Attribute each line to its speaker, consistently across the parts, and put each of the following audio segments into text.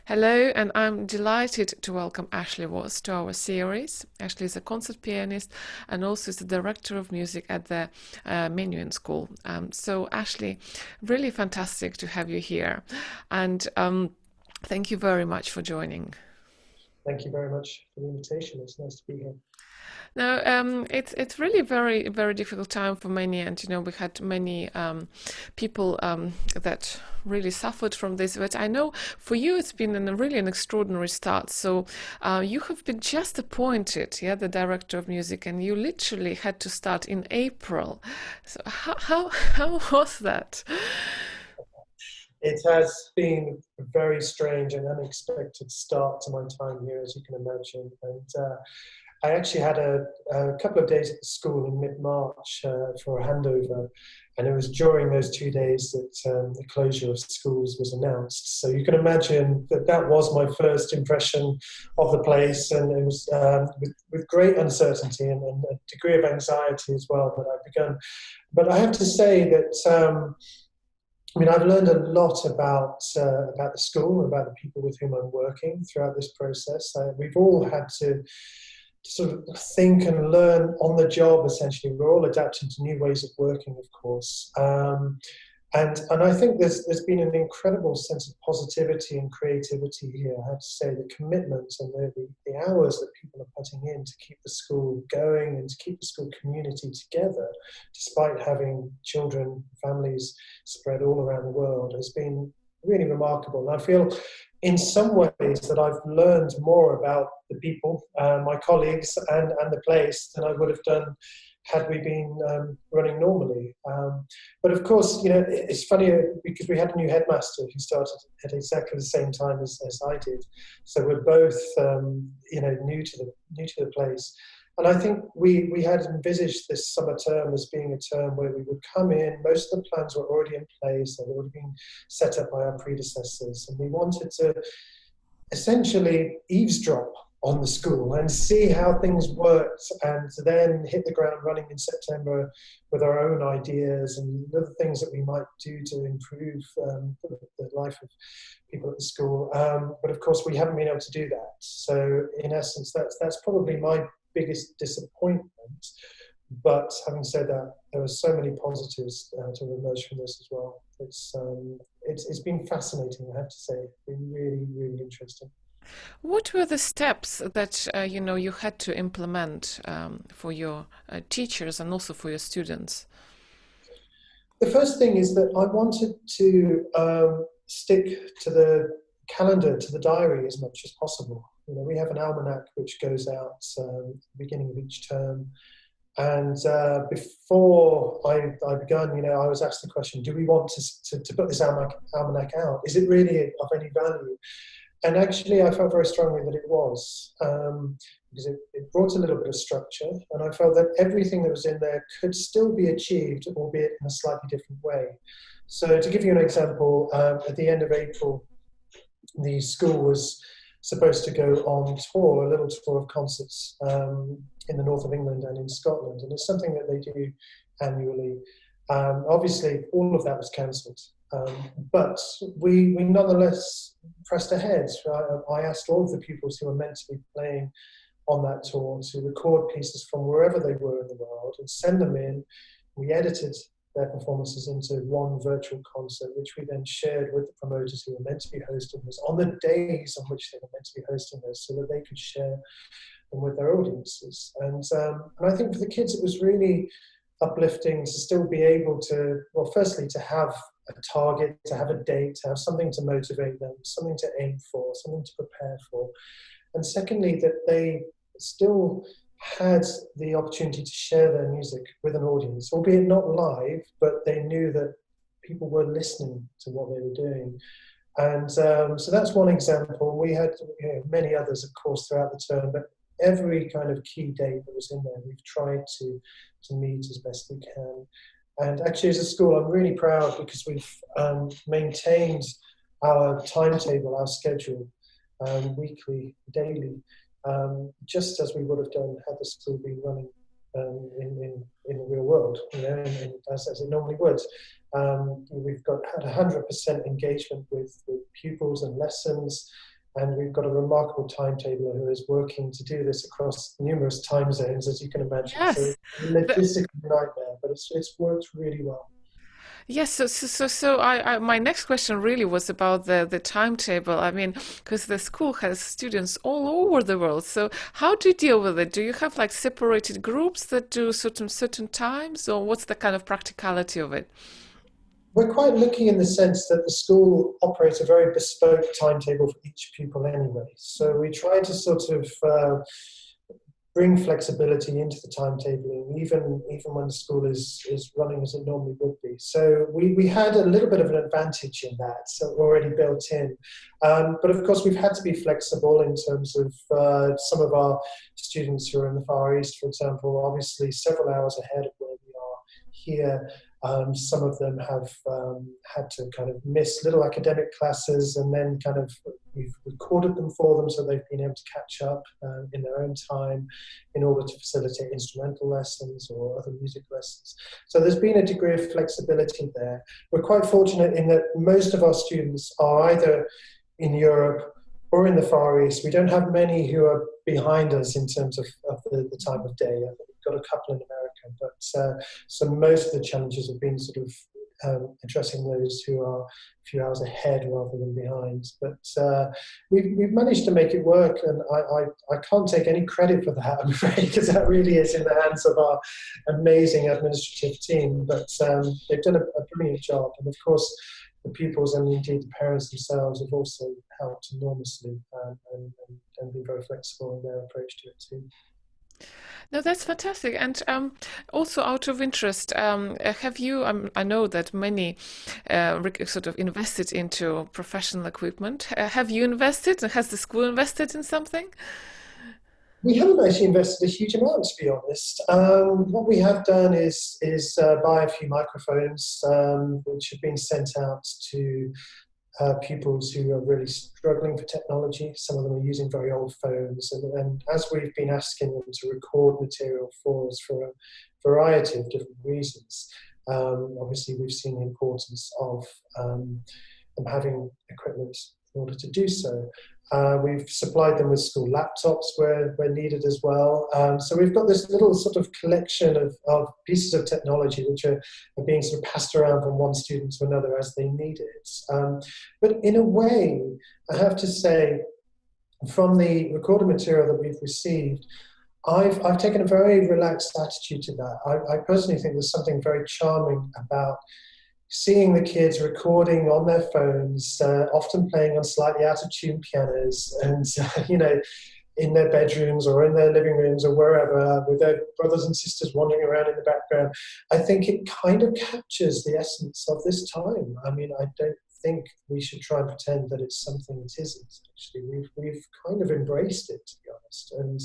Speaker 1: Hello, and I'm delighted to welcome Ashley Voss to our series. Ashley is a concert pianist and also is the director of music at the Menuhin School. So, Ashley, really fantastic to have you here, and thank you very much for joining.
Speaker 2: Thank you very much for the invitation. It's nice to be here.
Speaker 1: Now, it's really very difficult time for many, and we had many people that really suffered from this. But I know for you, it's been really an extraordinary start. So you have been just appointed, yeah, the director of music, and you literally had to start in April. So how was that?
Speaker 2: It has been a very strange and unexpected start to my time here, as you can imagine. And I actually had a couple of days at the school in mid-March for a handover, and it was during those 2 days that the closure of schools was announced. So you can imagine that that was my first impression of the place, and it was with great uncertainty and a degree of anxiety as well that I began. But I have to say that. I've learned a lot about the school, about the people with whom I'm working throughout this process. We've all had to sort of think and learn on the job. Essentially, we're all adapting to new ways of working, of course. And I think there's been an incredible sense of positivity and creativity here. I have to say the commitment and the hours that people are putting in to keep the school going and to keep the school community together, despite having children, families spread all around the world, has been really remarkable. And I feel in some ways that I've learned more about the people, my colleagues, and the place than I would have done had we been running normally. But of course, it's funny because we had a new headmaster who started at exactly the same time as I did. So we're both, new to the place. And I think we had envisaged this summer term as being a term where we would come in. Most of the plans were already in place; they'd already been set up by our predecessors, and we wanted to essentially eavesdrop on the school and see how things worked, and then hit the ground running in September with our own ideas and other things that we might do to improve the life of people at the school. But of course, we haven't been able to do that. So in essence, that's probably my biggest disappointment. But having said that, there are so many positives to emerge from this as well. It's been fascinating, I have to say. It's been really interesting.
Speaker 1: What were the steps that you had to implement for your teachers and also for your students?
Speaker 2: The first thing is that I wanted to stick to the calendar, to the diary as much as possible. We have an almanac which goes out at the beginning of each term. And before I began, I was asked the question, do we want to put this almanac out? Is it really of any value? And actually, I felt very strongly that it was, because it brought a little bit of structure, and I felt that everything that was in there could still be achieved, albeit in a slightly different way. So to give you an example, at the end of April, the school was supposed to go on tour, a little tour of concerts in the north of England and in Scotland, and it's something that they do annually. Obviously, all of that was cancelled, but we nonetheless pressed ahead. I asked all of the pupils who were meant to be playing on that tour to record pieces from wherever they were in the world and send them in. We edited their performances into one virtual concert, which we then shared with the promoters who were meant to be hosting this on the days on which they were meant to be hosting this, so that they could share them with their audiences. And I think for the kids, it was really uplifting to still be able to, well, firstly, to have a target, to have a date, to have something to motivate them, something to aim for, something to prepare for. And secondly, that they still had the opportunity to share their music with an audience, albeit not live, but they knew that people were listening to what they were doing. And so that's one example. We had many others, of course, throughout the term, but every kind of key date that was in there, we've tried to meet as best we can. And actually, as a school, I'm really proud because we've maintained our timetable, our schedule, weekly, daily, just as we would have done had the school been running in the real world, as it normally would. We've had 100% engagement with pupils and lessons. and we've got a remarkable timetabler who is working to do this across numerous time zones, as you can imagine. So
Speaker 1: Yes.
Speaker 2: it's a logistical nightmare, but it's worked really well.
Speaker 1: Yes, so my next question really was about the timetable. I mean, because the school has students all over the world. So how do you deal with it? Do you have like separated groups that do certain times, or what's the kind of practicality of it?
Speaker 2: We're quite lucky in the sense that the school operates a very bespoke timetable for each pupil anyway. So we try to sort of bring flexibility into the timetabling, even when the school is running as it normally would be. So we had a little bit of an advantage in that, so already built in. But of course, we've had to be flexible in terms of some of our students who are in the Far East, for example, obviously several hours ahead of where we are here. Some of them have had to kind of miss little academic classes, and then kind of we've recorded them for them so they've been able to catch up in their own time in order to facilitate instrumental lessons or other music lessons. So there's been a degree of flexibility there. We're quite fortunate in that most of our students are either in Europe or in the Far East. We don't have many who are behind us in terms of the time of day. I think we've got a couple in America, but so most of the challenges have been sort of addressing those who are a few hours ahead rather than behind. But we've managed to make it work, and I can't take any credit for that, I'm afraid, because that really is in the hands of our amazing administrative team. But they've done a brilliant job, and of course, the pupils and indeed the parents themselves have also helped enormously and been very flexible in their approach to it too.
Speaker 1: No, that's fantastic. And also, out of interest, have you? I know that many sort of invested into professional equipment. Have you invested? Has the school invested in something?
Speaker 2: We haven't actually invested a huge amount, to be honest. What we have done is buy a few microphones, which have been sent out to pupils who are really struggling for technology. Some of them are using very old phones, and as we've been asking them to record material for us for a variety of different reasons, obviously we've seen the importance of them having equipment in order to do so. We've supplied them with school laptops where needed as well. So we've got this little sort of collection of pieces of technology which are being sort of passed around from one student to another as they need it. But in a way, I have to say, from the recorded material that we've received, I've taken a very relaxed attitude to that. I personally think there's something very charming about seeing the kids recording on their phones, often playing on slightly out of tune pianos, and in their bedrooms or in their living rooms or wherever, with their brothers and sisters wandering around in the background. I think it kind of captures the essence of this time. I mean, I don't think we should try and pretend that it's something it isn't. Actually, we've kind of embraced it, to be honest. And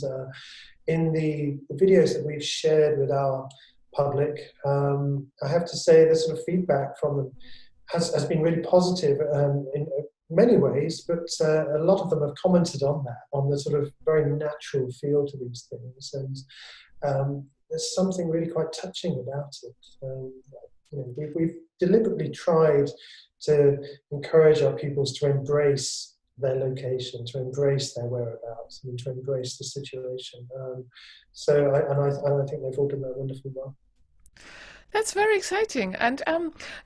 Speaker 2: in the videos that we've shared with our public, I have to say the sort of feedback from them has been really positive in many ways, but a lot of them have commented on that, on the sort of very natural feel to these things, and there's something really quite touching about it. We've deliberately tried to encourage our pupils to embrace their location, to embrace their whereabouts, and to embrace the situation. I think they've all done that wonderfully well.
Speaker 1: That's very exciting. And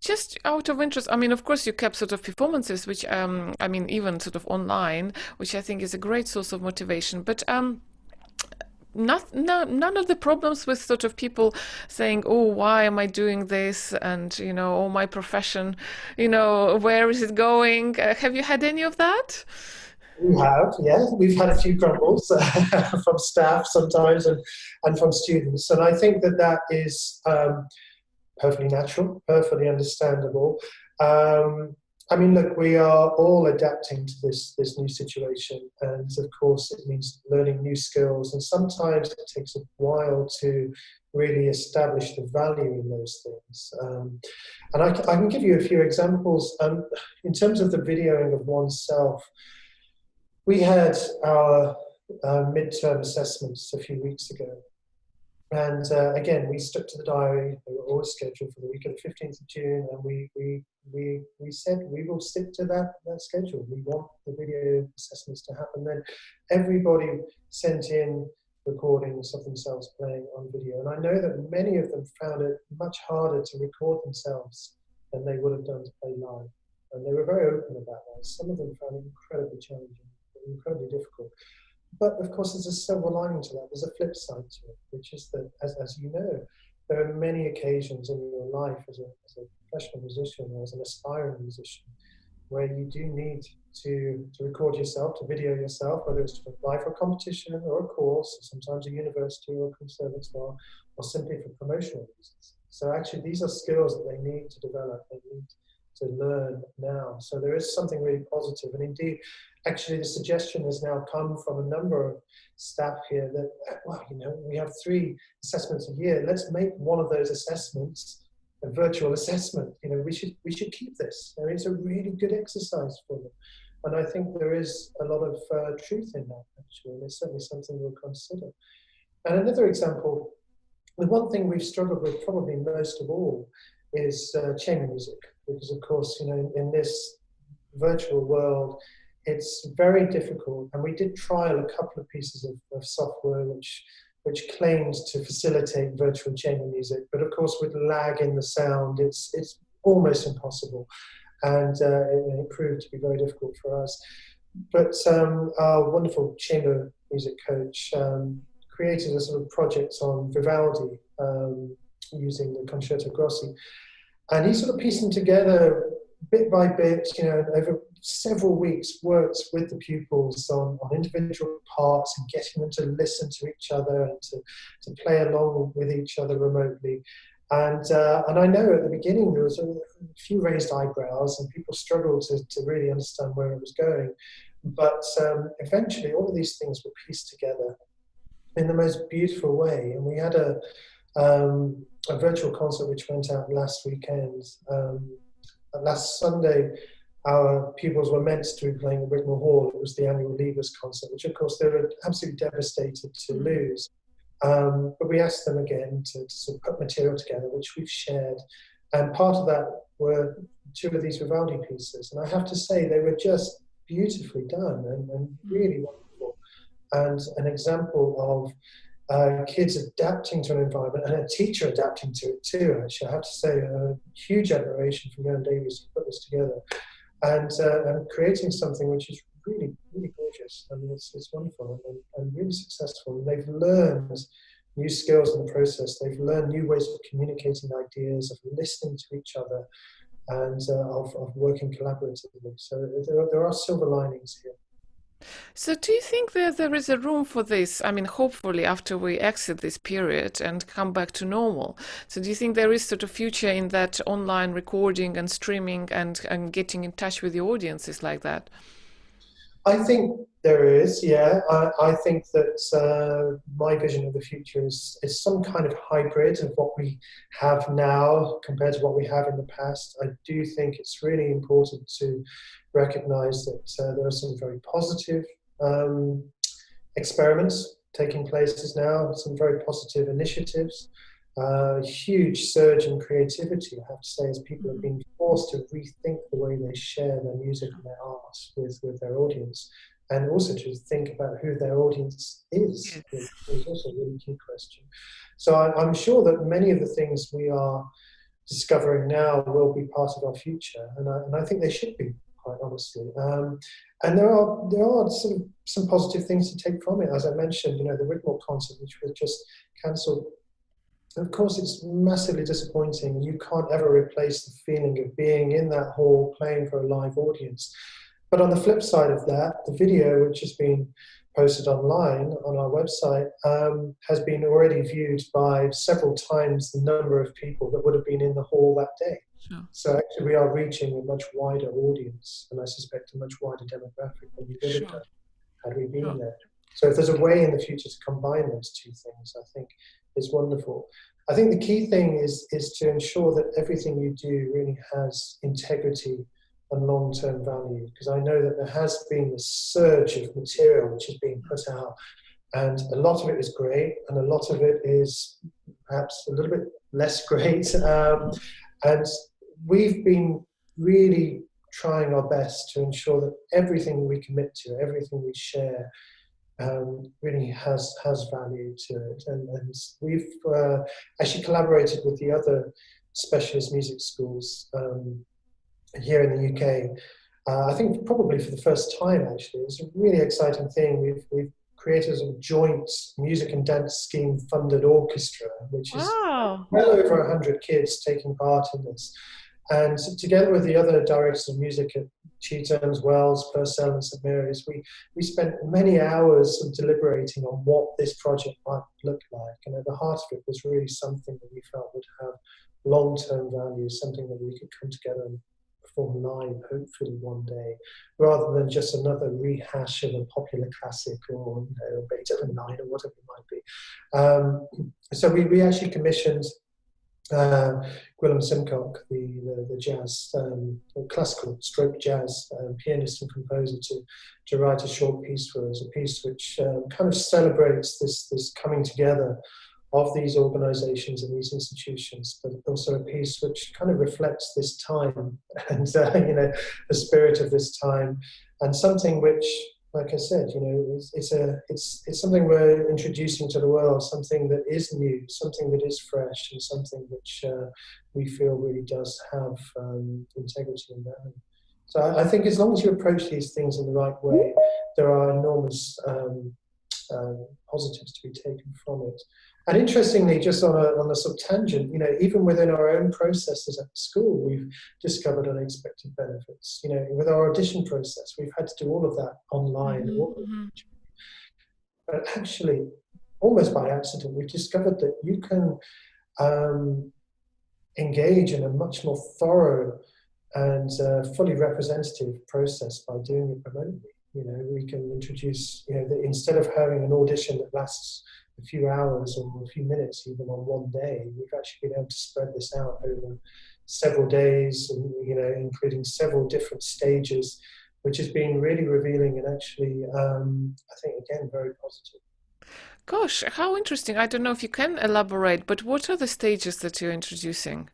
Speaker 1: just out of interest, I mean, of course, you kept sort of performances, which I mean, even sort of online, which I think is a great source of motivation. But none of the problems with sort of people saying, "Oh, why am I doing this?" and "Oh, my profession, where is it going?" Have you had any of that?
Speaker 2: We have, yeah. We've had a few grumbles from staff sometimes and from students. And I think that is perfectly natural, perfectly understandable. I mean, look, we are all adapting to this new situation, and of course, it means learning new skills. And sometimes it takes a while to really establish the value in those things. And I can give you a few examples. In terms of the videoing of oneself, we had our midterm assessments a few weeks ago. And again, we stuck to the diary. They were always scheduled for the week of the 15th of June, and we said we will stick to that schedule. We want the video assessments to happen. Then everybody sent in recordings of themselves playing on video, and I know that many of them found it much harder to record themselves than they would have done to play live, and they were very open about that. Some of them found it incredibly challenging, incredibly difficult. But of course, there's a silver lining to that. There's a flip side to it, which is that, as you know, there are many occasions in your life as a professional musician or as an aspiring musician where you do need to record yourself, to video yourself, whether it's to apply for a competition or a course, or sometimes a university or a conservatoire, or simply for promotional reasons. So actually, these are skills that they need to develop, they need to learn now. So there is something really positive. And indeed, actually, the suggestion has now come from a number of staff here that, well, you know, we have 3 assessments a year. Let's make one of those assessments a virtual assessment. You know, we should keep this. I mean, it's a really good exercise for them. And I think there is a lot of truth in that, actually. And it's certainly something we'll consider. And another example, the one thing we've struggled with probably most of all is chamber music. Because, of course, you know, in this virtual world, it's very difficult. And we did trial a couple of pieces of software which claims to facilitate virtual chamber music. But, of course, with lag in the sound, it's almost impossible. And it proved to be very difficult for us. But our wonderful chamber music coach created a sort of project on Vivaldi using the Concerto Grossi. And he sort of pieced them together bit by bit, you know, over several weeks, worked with the pupils on individual parts and getting them to listen to each other and to play along with each other remotely. And I know at the beginning there was a few raised eyebrows and people struggled to really understand where it was going. But eventually all of these things were pieced together in the most beautiful way. And we had a virtual concert which went out last weekend. Last Sunday, our pupils were meant to be playing at Wigmore Hall. It was the annual Leavers concert, which of course they were absolutely devastated to lose. But we asked them again to sort of put material together, which we've shared. And part of that were 2 of these Vivaldi pieces. And I have to say, they were just beautifully done and really wonderful. And an example of kids adapting to an environment and a teacher adapting to it too, actually. I have to say, a huge admiration for Jan Davies who put this together. And creating something which is really, really gorgeous. I mean, it's wonderful and really successful. And they've learned new skills in the process. They've learned new ways of communicating ideas, of listening to each other, and of working collaboratively. So there are silver linings here.
Speaker 1: So do you think that there is a room for this? I mean, hopefully after we exit this period and come back to normal. So do you think there is sort of future in that online recording and streaming and getting in touch with the audiences like that?
Speaker 2: I think there is, yeah. I think that my vision of the future is some kind of hybrid of what we have now compared to what we have in the past. I do think it's really important to recognize that there are some very positive experiments taking place now, some very positive initiatives. Huge surge in creativity, I have to say, as people have been forced to rethink the way they share their music and their art with their audience, and also to think about who their audience is,
Speaker 1: Yes.
Speaker 2: which is also a really key question. So I'm sure that many of the things we are discovering now will be part of our future, and I think they should be, quite honestly. And there are sort of some positive things to take from it. As I mentioned, you know, the Wigmore concert, which was just cancelled. Of course, it's massively disappointing. You can't ever replace the feeling of being in that hall playing for a live audience. But on the flip side of that, the video, which has been posted online on our website, has been already viewed by several times the number of people that would have been in the hall that day.
Speaker 1: Sure.
Speaker 2: So actually we are reaching a much wider audience, and I suspect a much wider demographic than we would have done had we been there. So if there's a way in the future to combine those 2 things, I think is wonderful. I think the key thing is to ensure that everything you do really has integrity and long-term value, because I know that there has been a surge of material which is being put out, And a lot of it is great, and a lot of it is perhaps a little bit less great. And we've been really trying our best to ensure that everything we commit to, everything we share, really has value to it. And we've actually collaborated with the other specialist music schools here in the UK. I think probably for the first time, actually. It's a really exciting thing. We've created a joint music and dance scheme funded orchestra, which is
Speaker 1: Wow.
Speaker 2: well over 100 kids taking part in this. And together with the other directors of music at Cheethams, Wells, Purcell and St Mary's, we spent many hours deliberating on what this project might look like. And at the heart of it was really something that we felt would have long-term value, something that we could come together and perform live, hopefully one day, rather than just another rehash of a popular classic or Beethoven 9 or whatever it might be. So we actually commissioned Gwilym Simcock, the jazz, classical stroke jazz pianist and composer, to write a short piece for us, a piece which kind of celebrates this coming together of these organizations and these institutions, but also a piece which kind of reflects this time and the spirit of this time, and something which, like I said, it's something we're introducing to the world, something that is new, something that is fresh, and something which we feel really does have integrity and value. So I think as long as you approach these things in the right way, there are enormous positives to be taken from it. And interestingly, just on a sort of tangent, even within our own processes at the school, we've discovered unexpected benefits. With our audition process, we've had to do all of that online.
Speaker 1: Mm-hmm.
Speaker 2: But actually, almost by accident, we've discovered that you can engage in a much more thorough and fully representative process by doing it remotely. We can introduce, instead of having an audition that lasts a few hours or a few minutes, even on one day, we've actually been able to spread this out over several days, and including several different stages, which has been really revealing and actually, I think, again, very positive.
Speaker 1: Gosh, how interesting. I don't know if you can elaborate, but what are the stages that you're introducing?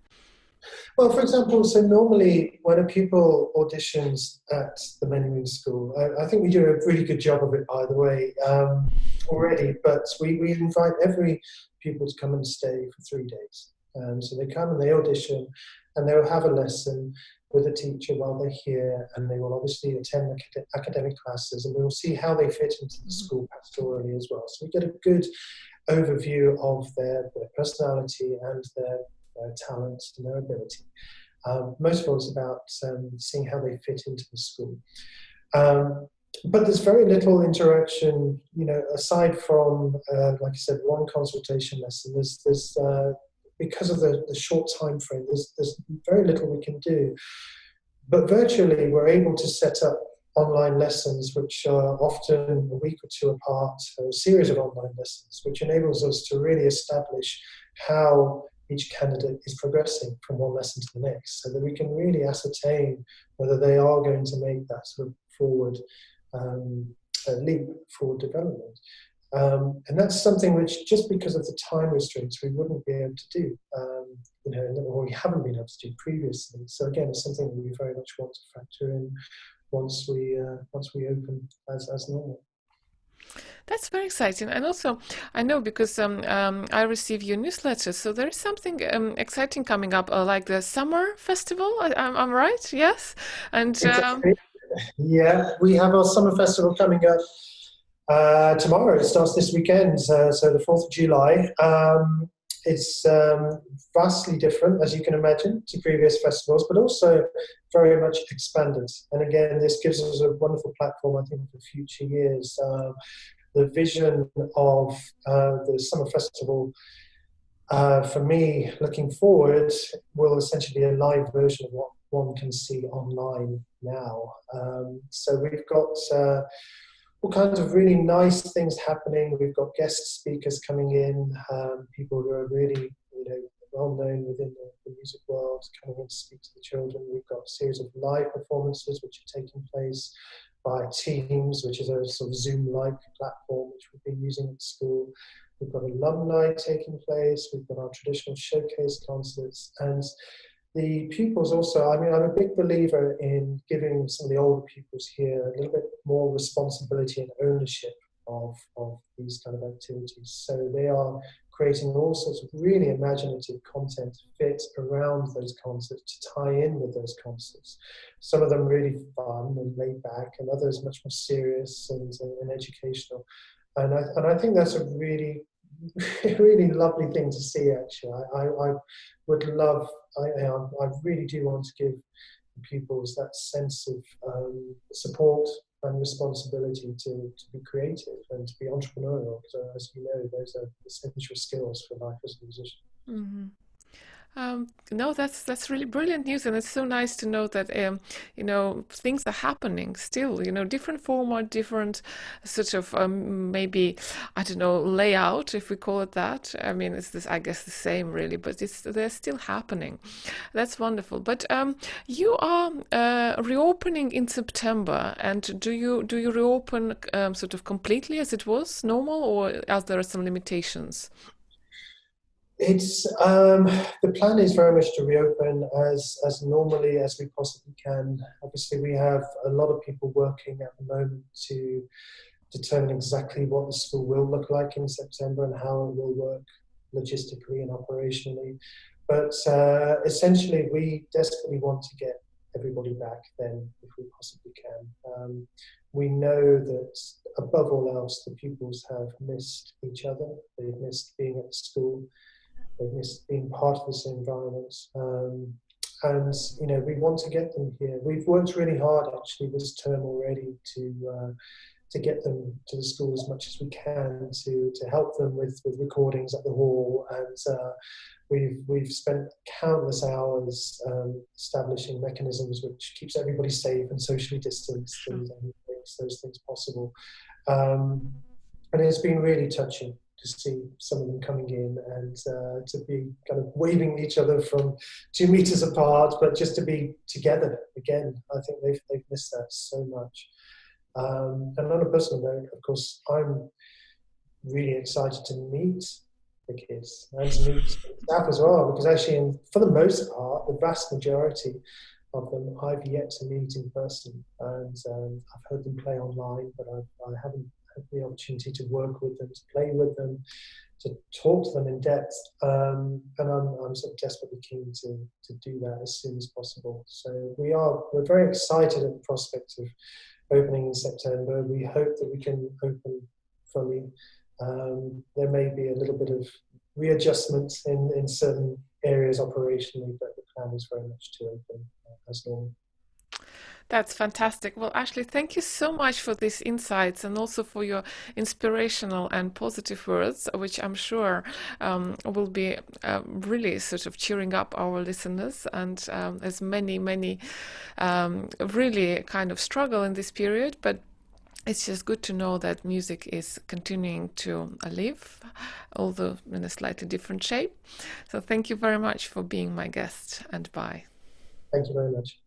Speaker 2: Well, for example, so normally when a pupil auditions at the Menuhin School, I think we do a really good job of it, by the way, already, but we invite every pupil to come and stay for 3 days. So they come and they audition, and they'll have a lesson with a teacher while they're here, and they will obviously attend academic classes, and we will see how they fit into the school pastorally as well. So we get a good overview of their personality and their talents and their ability. Most of all, it's about seeing how they fit into the school. But there's very little interaction, aside from, like I said, one consultation lesson. There's because of the short time frame, there's very little we can do. But virtually, we're able to set up online lessons, which are often a week or two apart, a series of online lessons, which enables us to really establish how each candidate is progressing from one lesson to the next, so that we can really ascertain whether they are going to make that sort of forward leap forward development. And that's something which, just because of the time restraints, we wouldn't be able to do, or we haven't been able to do previously. So again, it's something that we very much want to factor in once we open as normal.
Speaker 1: That's very exciting. And also, I know because I receive your newsletter, so there is something exciting coming up, like the summer festival. I'm right? Yes. And
Speaker 2: Exactly. Yeah, we have our summer festival coming up tomorrow. It starts this weekend, so the 4th of July. It's vastly different, as you can imagine, to previous festivals, but also very much expanded. And again, this gives us a wonderful platform, I think, for future years. The vision of the summer festival, for me, looking forward, will essentially be a live version of what one can see online now. So we've got all kinds of really nice things happening. We've got guest speakers coming in, people who are really, well known within the music world, coming in to speak to the children. We've got a series of live performances which are taking place by Teams, which is a sort of Zoom-like platform which we've been using at school. We've got alumni taking place. We've got our traditional showcase concerts, and the pupils also. I mean, I'm a big believer in giving some of the older pupils here a little bit more responsibility and ownership of these kind of activities. So they are creating all sorts of really imaginative content to fit around those concerts, to tie in with those concerts. Some of them really fun and laid back, and others much more serious and educational. And I think that's a really, really lovely thing to see, actually. I would love, I really do want to give pupils that sense of support and responsibility to be creative and to be entrepreneurial. So, as you know, those are essential skills for life as a musician.
Speaker 1: Mm-hmm. No, that's really brilliant news, and it's so nice to know that things are happening still. Different format, different sort of maybe I don't know layout, if we call it that. I mean, it's this I guess the same really, but they're still happening. That's wonderful. But you are reopening in September, and do you reopen sort of completely as it was normal, or are there some limitations?
Speaker 2: It's the plan is very much to reopen as normally as we possibly can. Obviously, we have a lot of people working at the moment to determine exactly what the school will look like in September and how it will work logistically and operationally. But essentially, we desperately want to get everybody back then if we possibly can. We know that above all else, the pupils have missed each other. They've missed being at school. They've missed being part of this environment. And we want to get them here. We've worked really hard actually this term already to get them to the school as much as we can, to help them with recordings at the hall, and we've spent countless hours establishing mechanisms which keeps everybody safe and socially distanced and makes those things possible. And it's been really touching to see some of them coming in and to be kind of waving each other from 2 meters apart, but just to be together again. I think they've missed that so much. And on a personal note, of course, I'm really excited to meet the kids and to meet staff as well, because actually, for the most part, the vast majority of them I've yet to meet in person, and I've heard them play online, but I haven't had the opportunity to work with them, to play with them, to talk to them in depth, and I'm sort of desperately keen to do that as soon as possible. So we're very excited at the prospect of opening in September. We hope that we can open fully. There may be a little bit of readjustment in certain areas operationally, but the plan is very much to open as normal.
Speaker 1: That's fantastic. Well, Ashley, thank you so much for these insights and also for your inspirational and positive words, which I'm sure will be really sort of cheering up our listeners. And as many really kind of struggle in this period, but it's just good to know that music is continuing to live, although in a slightly different shape. So thank you very much for being my guest, and bye.
Speaker 2: Thank you very much.